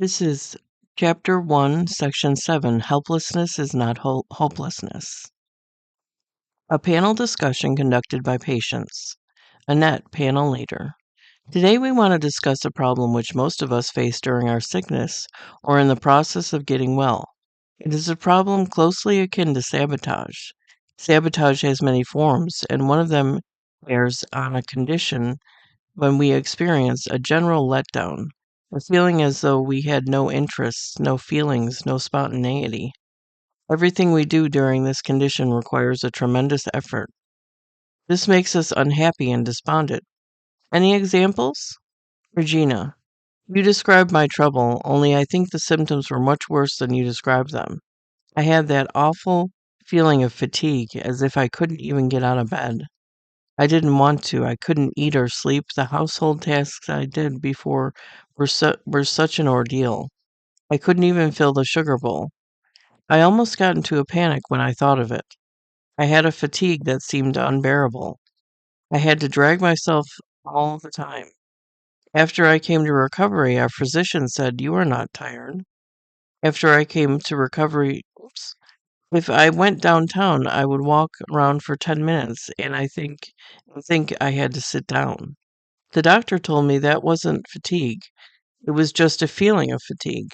This is Chapter 1, Section 7, Helplessness is not hopelessness. A panel discussion conducted by patients. Annette, panel leader. Today we want to discuss a problem which most of us face during our sickness or in the process of getting well. It is a problem closely akin to sabotage. Sabotage has many forms, and one of them bears on a condition when we experience a general letdown, a feeling as though we had no interests, no feelings, no spontaneity. Everything we do during this condition requires a tremendous effort. This makes us unhappy and despondent. Any examples? Regina, you described my trouble, only I think the symptoms were much worse than you described them. I had that awful feeling of fatigue, as if I couldn't even get out of bed. I didn't want to. I couldn't eat or sleep. The household tasks I did before were such an ordeal. I couldn't even fill the sugar bowl. I almost got into a panic when I thought of it. I had a fatigue that seemed unbearable. I had to drag myself all the time. After I came to recovery, our physician said, "You are not tired." After I came to recovery, if I went downtown, I would walk around for 10 minutes, and I think I had to sit down. The doctor told me that wasn't fatigue. It was just a feeling of fatigue.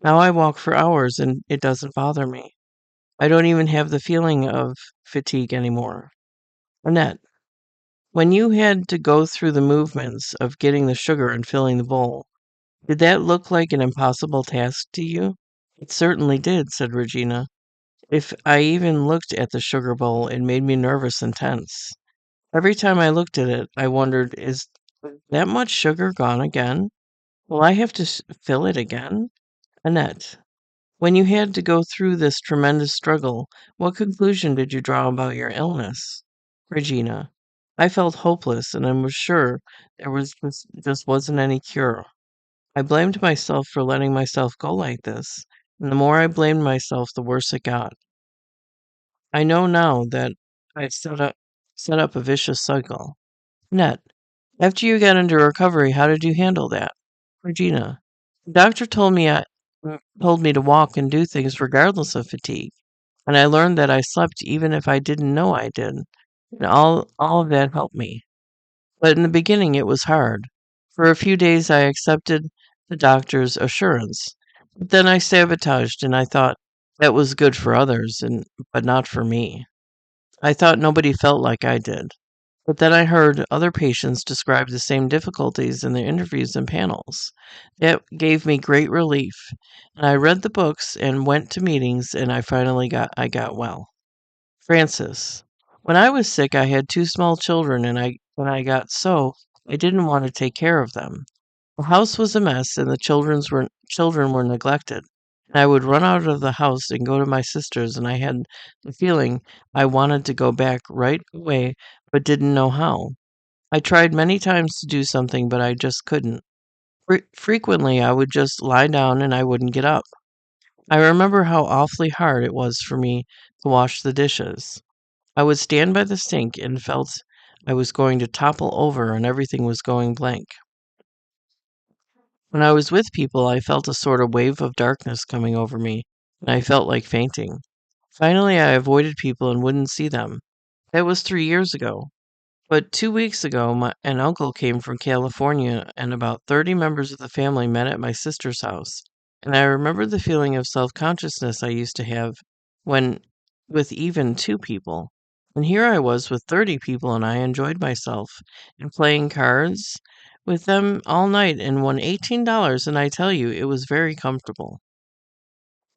Now I walk for hours and it doesn't bother me. I don't even have the feeling of fatigue anymore. Annette, when you had to go through the movements of getting the sugar and filling the bowl, did that look like an impossible task to you? It certainly did, said Regina. If I even looked at the sugar bowl, it made me nervous and tense. Every time I looked at it, I wondered, is that much sugar gone again? Will I have to fill it again? Annette, when you had to go through this tremendous struggle, what conclusion did you draw about your illness? Regina, I felt hopeless and I was sure there was just wasn't any cure. I blamed myself for letting myself go like this, and the more I blamed myself, the worse it got. I know now that I set up a vicious cycle. Annette, after you got into recovery, how did you handle that? Regina, the doctor told me to walk and do things regardless of fatigue, and I learned that I slept even if I didn't know I did, and all of that helped me. But in the beginning, it was hard. For a few days, I accepted the doctor's assurance, but then I sabotaged, and I thought that was good for others, and but not for me. I thought nobody felt like I did. But then I heard other patients describe the same difficulties in their interviews and panels. That gave me great relief, and I read the books and went to meetings, and I got well. Francis, when I was sick, I had two small children, and I didn't want to take care of them. The house was a mess, and the children were neglected. And I would run out of the house and go to my sister's, and I had the feeling I wanted to go back right away, but didn't know how. I tried many times to do something, but I just couldn't. Frequently, I would just lie down and I wouldn't get up. I remember how awfully hard it was for me to wash the dishes. I would stand by the sink and felt I was going to topple over and everything was going blank. When I was with people, I felt a sort of wave of darkness coming over me, and I felt like fainting. Finally, I avoided people and wouldn't see them. That was 3 years ago. But 2 weeks ago, an uncle came from California, and about 30 members of the family met at my sister's house. And I remember the feeling of self consciousness I used to have when with even two people. And here I was with 30 people, and I enjoyed myself and playing cards with them all night and won $18. And I tell you, it was very comfortable.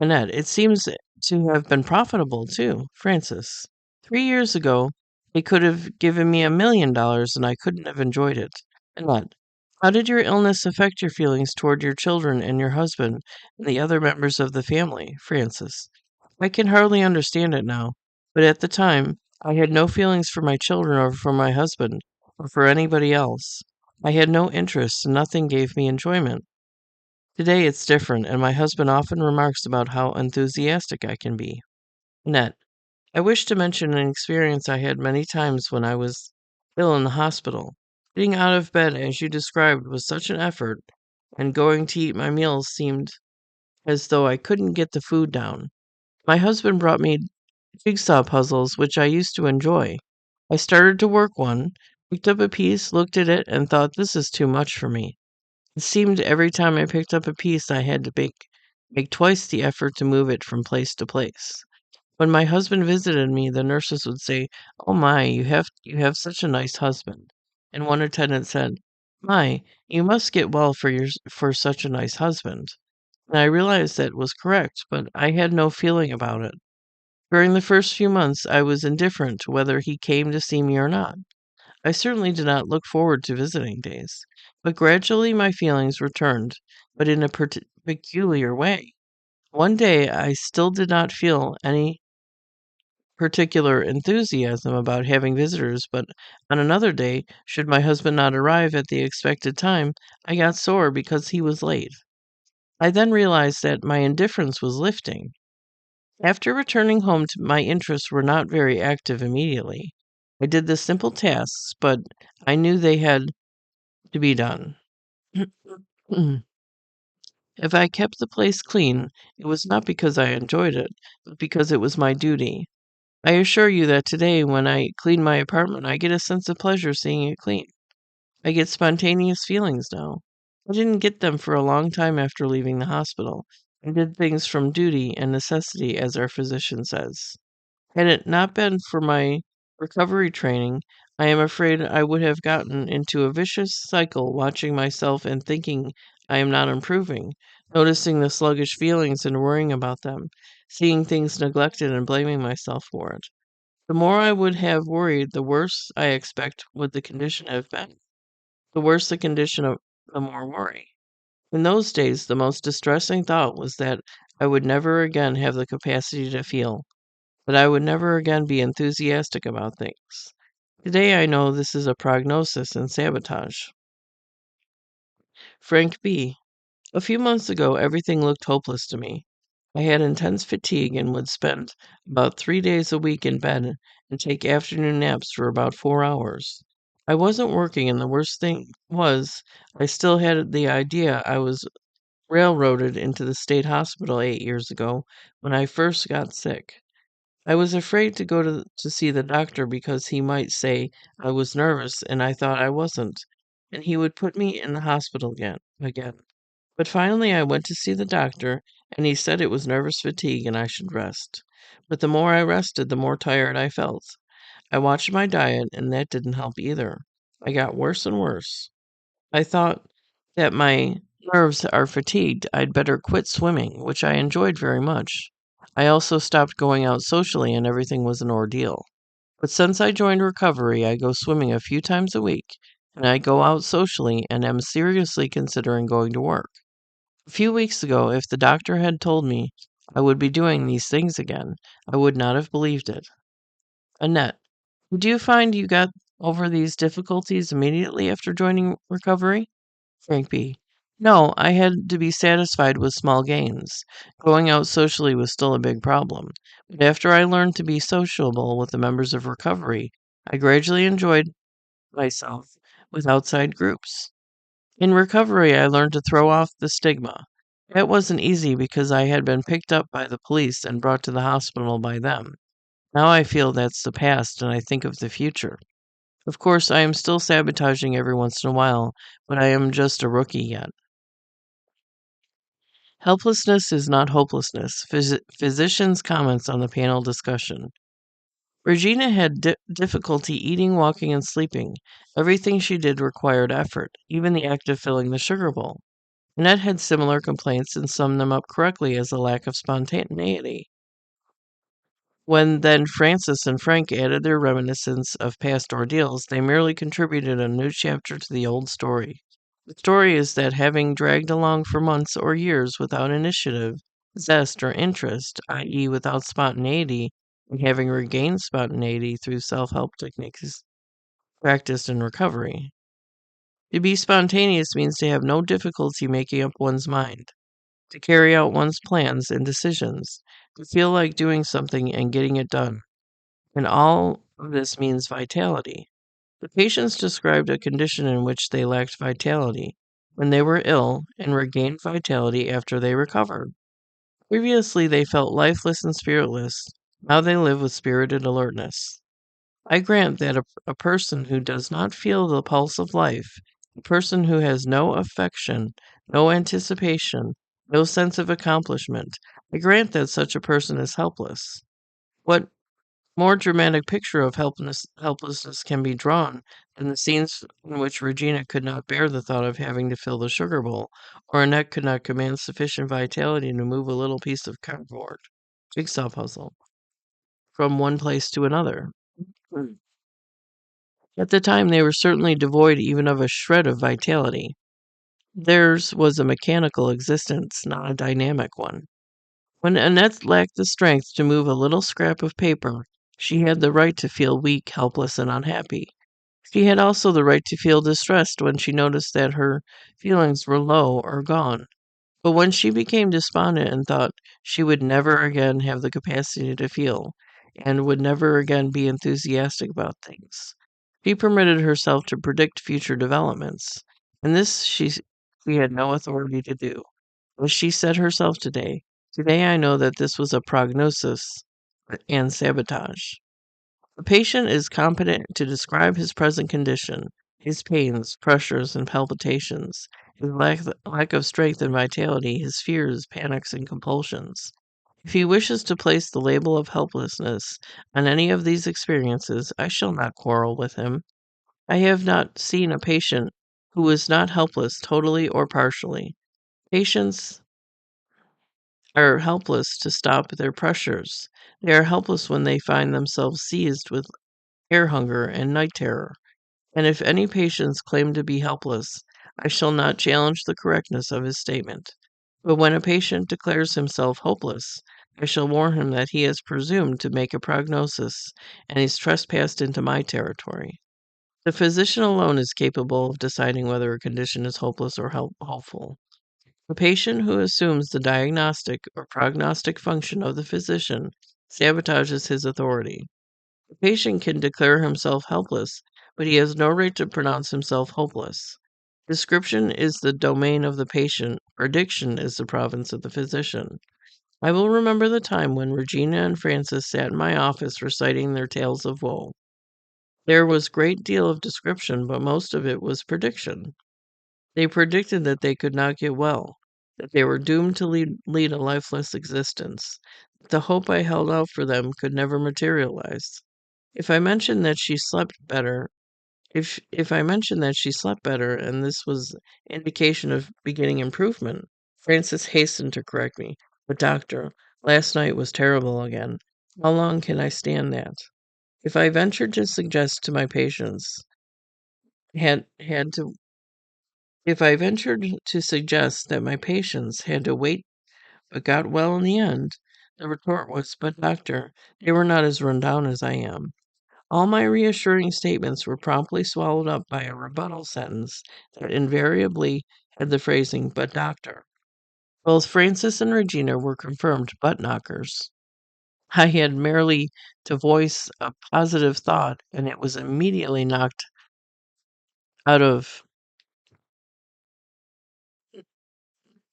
Annette, it seems to have been profitable too. Francis, 3 years ago, they could have given me $1 million and I couldn't have enjoyed it. Annette, how did your illness affect your feelings toward your children and your husband and the other members of the family? Francis, I can hardly understand it now, but at the time, I had no feelings for my children or for my husband or for anybody else. I had no interest and nothing gave me enjoyment. Today it's different, and my husband often remarks about how enthusiastic I can be. Annette, I wish to mention an experience I had many times when I was ill in the hospital. Getting out of bed, as you described, was such an effort. and going to eat my meals seemed as though I couldn't get the food down. My husband brought me jigsaw puzzles, which I used to enjoy. I started to work one, picked up a piece, looked at it, and thought, this is too much for me. It seemed every time I picked up a piece, I had to make twice the effort to move it from place to place. When my husband visited me, the nurses would say, "Oh my, you have such a nice husband." And one attendant said, "My, you must get well for such a nice husband." And I realized that was correct, but I had no feeling about it. During the first few months, I was indifferent to whether he came to see me or not. I certainly did not look forward to visiting days, but gradually my feelings returned, but in a peculiar way. One day I still did not feel any particular enthusiasm about having visitors, but on another day, should my husband not arrive at the expected time, I got sore because he was late. I then realized that my indifference was lifting. After returning home, my interests were not very active immediately. I did the simple tasks, but I knew they had to be done. If I kept the place clean, it was not because I enjoyed it, but because it was my duty. I assure you that today, when I clean my apartment, I get a sense of pleasure seeing it clean. I get spontaneous feelings now. I didn't get them for a long time after leaving the hospital. I did things from duty and necessity, as our physician says. Had it not been for my recovery training, I am afraid I would have gotten into a vicious cycle, watching myself and thinking I am not improving, noticing the sluggish feelings and worrying about them, seeing things neglected and blaming myself for it. The more I would have worried, the worse I expect would the condition have been. The worse the condition, the more worry. In those days, the most distressing thought was that I would never again have the capacity to feel, that I would never again be enthusiastic about things. Today I know this is a prognosis and sabotage. Frank B. A few months ago, everything looked hopeless to me. I had intense fatigue and would spend about 3 days a week in bed and take afternoon naps for about 4 hours. I wasn't working, and the worst thing was, I still had the idea I was railroaded into the state hospital 8 years ago when I first got sick. I was afraid to go to see the doctor because he might say I was nervous and I thought I wasn't, and he would put me in the hospital again. But finally I went to see the doctor, and he said it was nervous fatigue and I should rest. But the more I rested, the more tired I felt. I watched my diet, and that didn't help either. I got worse and worse. I thought that my nerves are fatigued. I'd better quit swimming, which I enjoyed very much. I also stopped going out socially, and everything was an ordeal. But since I joined recovery, I go swimming a few times a week, and I go out socially and am seriously considering going to work. A few weeks ago, if the doctor had told me I would be doing these things again, I would not have believed it. Annette, did you find you got over these difficulties immediately after joining recovery? Frank B. No, I had to be satisfied with small gains. Going out socially was still a big problem. But after I learned to be sociable with the members of recovery, I gradually enjoyed myself with outside groups. In recovery, I learned to throw off the stigma. That wasn't easy because I had been picked up by the police and brought to the hospital by them. Now I feel that's the past and I think of the future. Of course, I am still sabotaging every once in a while, but I am just a rookie yet. Helplessness is not hopelessness. Physicians' comments on the panel discussion. Regina had difficulty eating, walking, and sleeping. Everything she did required effort, even the act of filling the sugar bowl. Annette had similar complaints and summed them up correctly as a lack of spontaneity. When then Francis and Frank added their reminiscence of past ordeals, they merely contributed a new chapter to the old story. The story is that having dragged along for months or years without initiative, zest, or interest, i.e., without spontaneity, and having regained spontaneity through self help techniques practiced in recovery. To be spontaneous means to have no difficulty making up one's mind, to carry out one's plans and decisions, to feel like doing something and getting it done. And all of this means vitality. The patients described a condition in which they lacked vitality. when they were ill and regained vitality after they recovered. Previously, they felt lifeless and spiritless. Now they live with spirited alertness. I grant that a person who does not feel the pulse of life, a person who has no affection, no anticipation, no sense of accomplishment, I grant that such a person is helpless. What more dramatic picture of helplessness can be drawn than the scenes in which Regina could not bear the thought of having to fill the sugar bowl, or Annette could not command sufficient vitality to move a little piece of cardboard, jigsaw puzzle, from one place to another. At the time, they were certainly devoid even of a shred of vitality. Theirs was a mechanical existence, not a dynamic one. When Annette lacked the strength to move a little scrap of paper, she had the right to feel weak, helpless, and unhappy. She had also the right to feel distressed when she noticed that her feelings were low or gone. But when she became despondent and thought she would never again have the capacity to feel, and would never again be enthusiastic about things, she permitted herself to predict future developments, and this she had no authority to do. As she said herself today I know that this was a prognosis and sabotage. The patient is competent to describe his present condition, his pains, pressures, and palpitations, his lack of strength and vitality, his fears, panics, and compulsions. If he wishes to place the label of helplessness on any of these experiences, I shall not quarrel with him. I have not seen a patient who is not helpless totally or partially. Patients are helpless to stop their pressures. They are helpless when they find themselves seized with air hunger and night terror. And if any patients claim to be helpless, I shall not challenge the correctness of his statement. But when a patient declares himself hopeless, I shall warn him that he has presumed to make a prognosis and he's trespassed into my territory. The physician alone is capable of deciding whether a condition is hopeless or hopeful. The patient who assumes the diagnostic or prognostic function of the physician sabotages his authority. The patient can declare himself helpless, but he has no right to pronounce himself hopeless. Description is the domain of the patient, prediction is the province of the physician. I will remember the time when Regina and Francis sat in my office reciting their tales of woe. There was a great deal of description, but most of it was prediction. They predicted that they could not get well, that they were doomed to lead a lifeless existence, that the hope I held out for them could never materialize. If I mentioned that she slept better, if I mentioned that she slept better and this was indication of beginning improvement, Francis hastened to correct me. But doctor, last night was terrible again. How long can I stand that? If I ventured to suggest to my patients had to if I ventured to suggest that my patients had to wait but got well in the end, the retort was, but doctor, they were not as run down as I am. All my reassuring statements were promptly swallowed up by a rebuttal sentence that invariably had the phrasing, but doctor. Both Francis and Regina were confirmed butt knockers. I had merely to voice a positive thought, and it was out of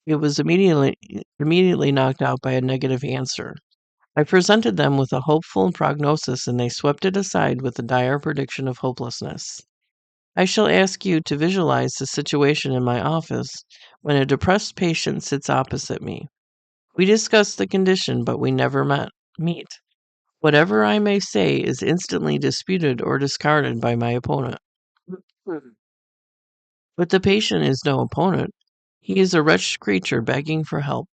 immediately knocked out by a negative answer. I presented them with a hopeful prognosis, and they swept it aside with the dire prediction of hopelessness. I shall ask you to visualize the situation in my office when a depressed patient sits opposite me. We discuss the condition, but we never meet. Whatever I may say is instantly disputed or discarded by my opponent. But the patient is no opponent. He is a wretched creature begging for help.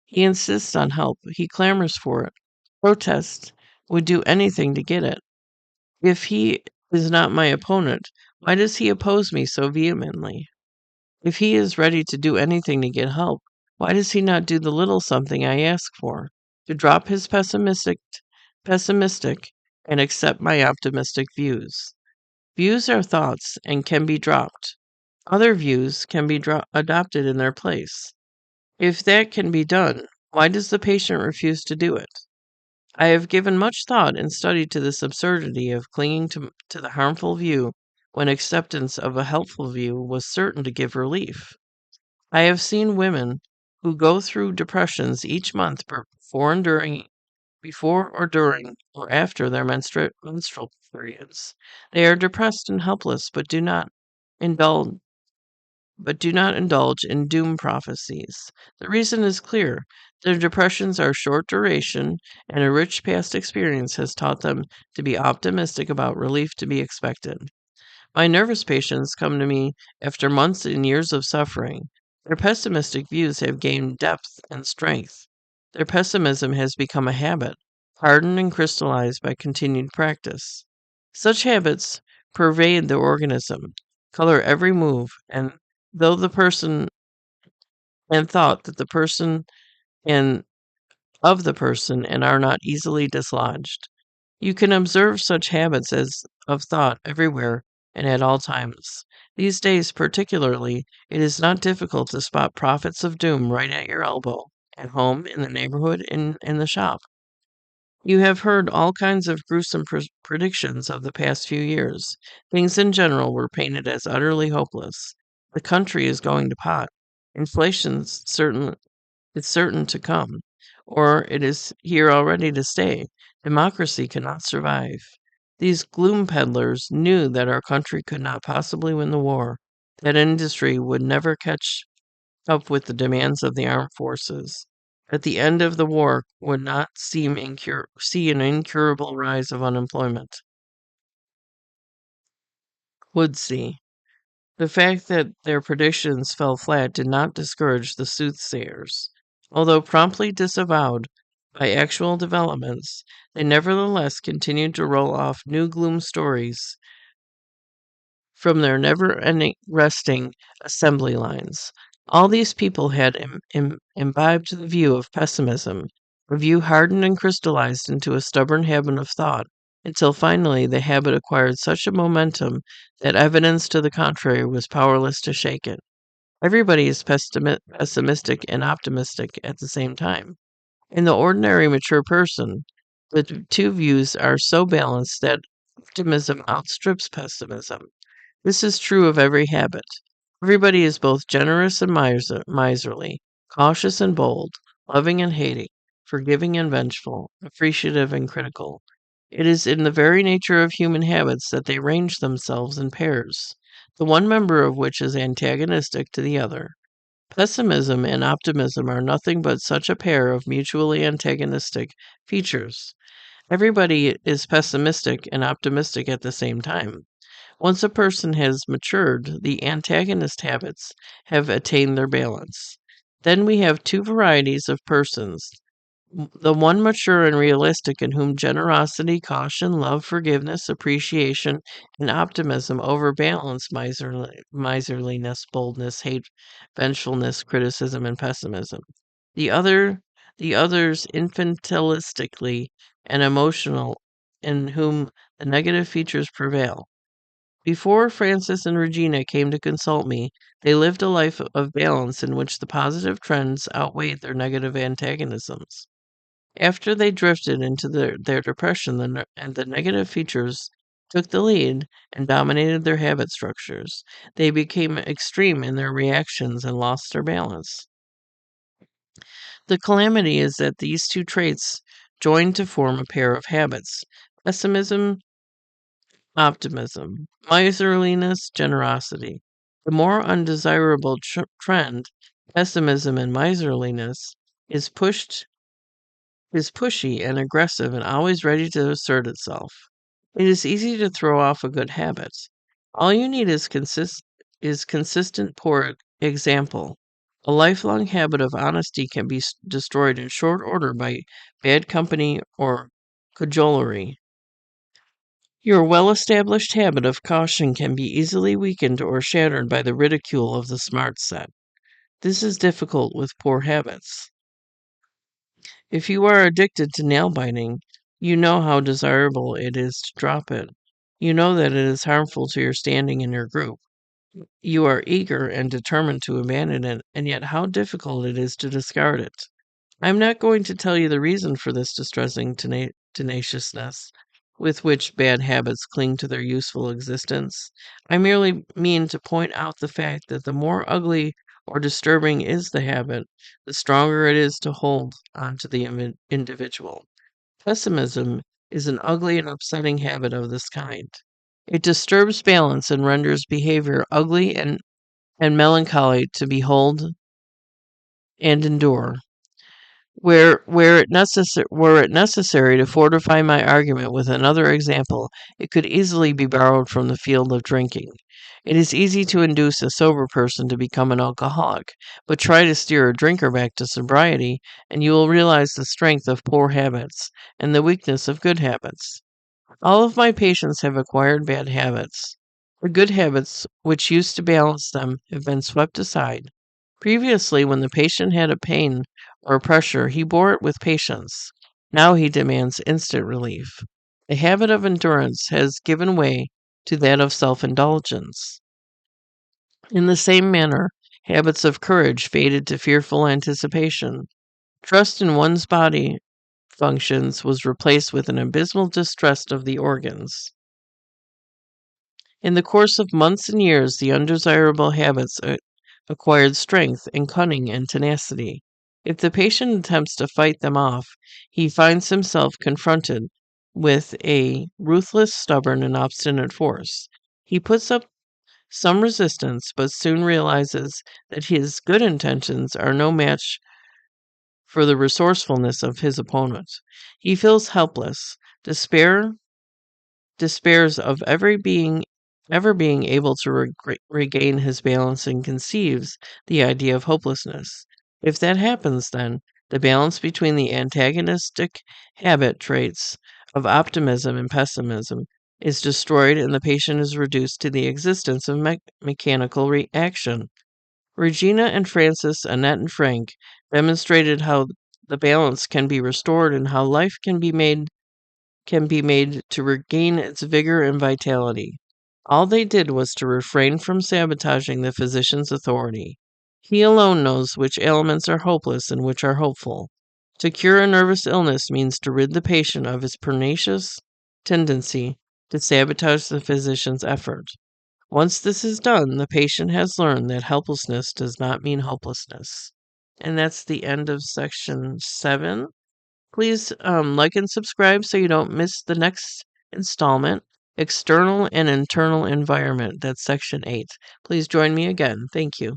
He insists on help. He clamors for it, protests, would do anything to get it. If he is not my opponent, why does he oppose me so vehemently? If he is ready to do anything to get help, why does he not do the little something I ask for? To drop his pessimistic and accept my optimistic views. Views are thoughts and can be dropped. Other views can be adopted in their place. If that can be done, why does the patient refuse to do it? I have given much thought and study to this absurdity of clinging to the harmful view when acceptance of a helpful view was certain to give relief. I have seen women who go through depressions each month before or during or after their menstrual periods. They are depressed and helpless, indulge but do not indulge in doom prophecies. The reason is clear. Their depressions are short duration, and a rich past experience has taught them to be optimistic about relief to be expected. My nervous patients come to me after months and years of suffering. Their pessimistic views have gained depth and strength. Their pessimism has become a habit, hardened and crystallized by continued practice. Such habits pervade the organism, color every move, and though the person and thought that the person and of the person and are not easily dislodged. You can observe such habits as of thought everywhere and at all times. These days, particularly, it is not difficult to spot prophets of doom right at your elbow, at home, in the neighborhood, in the shop. You have heard all kinds of gruesome predictions of the past few years. Things in general were painted as utterly hopeless. The country is going to pot. Inflation's certain It's certain to come, or it is here already to stay. Democracy cannot survive. These gloom peddlers knew that our country could not possibly win the war, that industry would never catch up with the demands of the armed forces, that the end of the war would not see an incurable rise of unemployment. Would see. The fact that their predictions fell flat did not discourage the soothsayers. Although promptly disavowed by actual developments, they nevertheless continued to roll off new gloom stories from their never-ending resting assembly lines. All these people had imbibed the view of pessimism, a view hardened and crystallized into a stubborn habit of thought, until finally the habit acquired such a momentum that evidence to the contrary was powerless to shake it. Everybody is pessimistic and optimistic at the same time. In the ordinary mature person, the two views are so balanced that optimism outstrips pessimism. This is true of every habit. Everybody is both generous and miserly, cautious and bold, loving and hating, forgiving and vengeful, appreciative and critical. It is in the very nature of human habits that they range themselves in pairs, the one member of which is antagonistic to the other. Pessimism and optimism are nothing but such a pair of mutually antagonistic features. Everybody is pessimistic and optimistic at the same time. Once a person has matured, the antagonist habits have attained their balance. Then we have two varieties of persons. The one mature and realistic, in whom generosity, caution, love, forgiveness, appreciation, and optimism overbalance miserliness, boldness, hate, vengefulness, criticism, and pessimism. The other, the others infantilistically and emotional, in whom the negative features prevail. Before Francis and Regina came to consult me, they lived a life of balance in which the positive trends outweighed their negative antagonisms. After they drifted into their depression, and the negative features took the lead and dominated their habit structures, they became extreme in their reactions and lost their balance. The calamity is that these two traits join to form a pair of habits: pessimism, optimism, miserliness, generosity. The more undesirable trend, pessimism and miserliness, is pushy and aggressive and always ready to assert itself. It is easy to throw off a good habit. All you need is consistent poor example. A lifelong habit of honesty can be destroyed in short order by bad company or cajolery. Your well-established habit of caution can be easily weakened or shattered by the ridicule of the smart set. This is difficult with poor habits. If you are addicted to nail biting, you know how desirable it is to drop it. You know that it is harmful to your standing in your group. You are eager and determined to abandon it, and yet how difficult it is to discard it. I am not going to tell you the reason for this distressing tenaciousness with which bad habits cling to their useful existence. I merely mean to point out the fact that the more ugly or disturbing is the habit, the stronger it is to hold onto the individual. Pessimism is an ugly and upsetting habit of this kind. It disturbs balance and renders behavior ugly and melancholy to behold and endure. Were it necessary to fortify my argument with another example, it could easily be borrowed from the field of drinking. It is easy to induce a sober person to become an alcoholic, but try to steer a drinker back to sobriety, and you will realize the strength of poor habits and the weakness of good habits. All of my patients have acquired bad habits. The good habits which used to balance them have been swept aside. Previously, when the patient had a pain or a pressure, he bore it with patience. Now he demands instant relief. The habit of endurance has given way to that of self-indulgence. In the same manner, habits of courage faded to fearful anticipation. Trust in one's body functions was replaced with an abysmal distrust of the organs. In the course of months and years, the undesirable habits acquired strength and cunning and tenacity. If the patient attempts to fight them off, he finds himself confronted with a ruthless, stubborn, and obstinate force. He puts up some resistance, but soon realizes that his good intentions are no match for the resourcefulness of his opponent. He feels helpless. Despairs of ever being able to regain his balance, and conceives the idea of hopelessness. If that happens, then the balance between the antagonistic habit traits of optimism and pessimism is destroyed, and the patient is reduced to the existence of mechanical reaction. Regina and Francis, Annette and Frank demonstrated how the balance can be restored and how life can be made to regain its vigor and vitality. All they did was to refrain from sabotaging the physician's authority. He alone knows which ailments are hopeless and which are hopeful. To cure a nervous illness means to rid the patient of his pernicious tendency to sabotage the physician's effort. Once this is done, the patient has learned that helplessness does not mean hopelessness. And that's the end of section 7. Please like and subscribe so you don't miss the next installment, External and Internal Environment. That's section 8. Please join me again. Thank you.